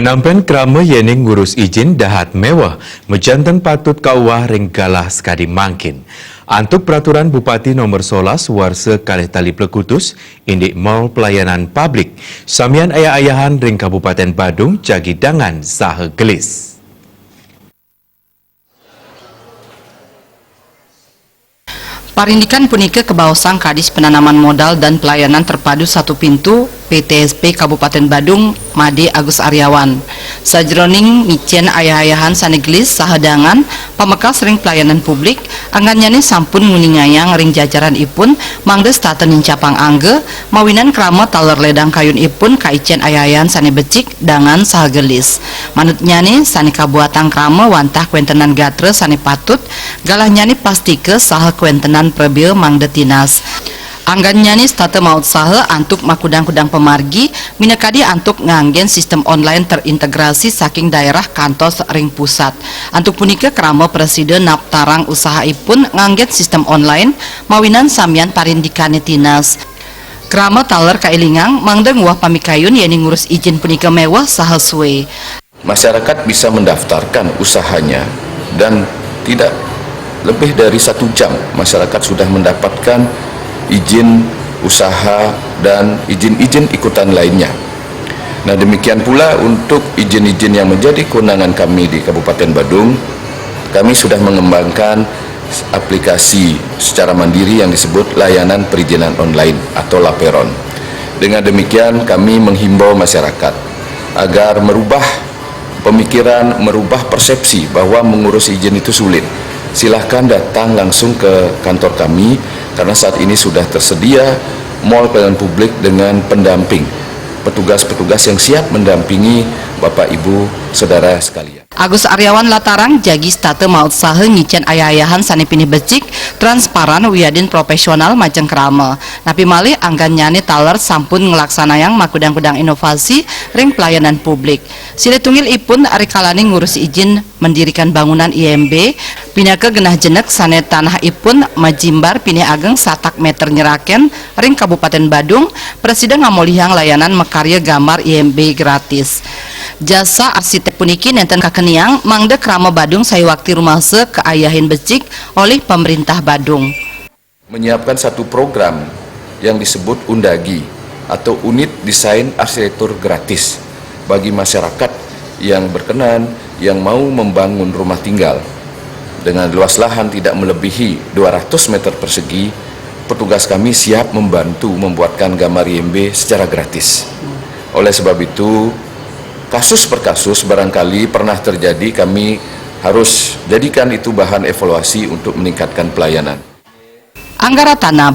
Penampilan krama yening ngurus izin dahat mewah, menjanteng patut kauwah ring galah sekadi mangkin. Antuk peraturan Bupati nomor 11 warsa kalih tali plekutus, indik mal pelayanan publik. Samian ayah-ayahan ring Kabupaten Badung jagi dangan saha gelis. Parindikan punika kebawasan Kadis Penanaman Modal dan Pelayanan Terpadu Satu Pintu PTSP Kabupaten Badung Made Agus Aryawan. Sajroning micen ayah-ayahan saneglis sahadangan pamekas ring pelayanan publik anggannyane sampun nguningayang ring jajaran ipun mangdes tatenin capang angge mawinan krama taler ledang kayun ipun kaicen ayah-ayahan sane becik dangan sahagelis. Manut nyane sane kabuatan krama wantah kuentenan gatre sane patut galah nyane pastike saha kuentenan prebil mangde tinas. Anggan nyani state maut saha antuk makudang-kudang pemargi minakadi antuk nganggen sistem online terintegrasi saking daerah kantos ring pusat. Antuk punika krama presiden naptarang usahaipun nganggen sistem online mawinan samian parindikane tinas. Krama taler kailingang mangdeng wah pamikayun yeni ngurus izin punika mewah saha suwe. Masyarakat bisa mendaftarkan usahanya dan tidak lebih dari 1 jam masyarakat sudah mendapatkan izin usaha dan izin-izin ikutan lainnya. Nah, demikian pula untuk izin-izin yang menjadi kewenangan kami di Kabupaten Badung, kami sudah mengembangkan aplikasi secara mandiri yang disebut layanan perizinan online atau Laperon. Dengan demikian kami menghimbau masyarakat agar merubah pemikiran, merubah persepsi bahwa mengurus izin itu sulit. Silahkan datang langsung ke kantor kami karena saat ini sudah tersedia mall pelayanan publik dengan pendamping, petugas-petugas yang siap mendampingi Bapak Ibu Saudara sekalian. Agus Aryawan latarang jagi state maut saha ngicen ayah-ayahan sane pinih becik, transparan wiadin profesional majeng krama. Napi malih anggan nyane taler sampun ngelaksanayang makudang-kudang inovasi ring pelayanan publik. Sile tunggil ipun ari kalani ngurus izin mendirikan bangunan IMB, pinaka genah jenek sane tanah ipun majimbar pinih ageng 1 meter nyeraken ring Kabupaten Badung, Presiden ngamolihang layanan mekarya gambar IMB gratis. Jasa arsitek puniki nenten kakeniang mangde krama Badung saywakti rumase keayahin becik oleh pemerintah Badung. Menyiapkan satu program yang disebut Undagi atau Unit Desain Arsitektur Gratis bagi masyarakat yang berkenan yang mau membangun rumah tinggal dengan luas lahan tidak melebihi 200 meter persegi. Petugas kami siap membantu membuatkan gambar IMB secara gratis. Oleh sebab itu, kasus per kasus barangkali pernah terjadi, kami harus jadikan itu bahan evaluasi untuk meningkatkan pelayanan. Anggara tanah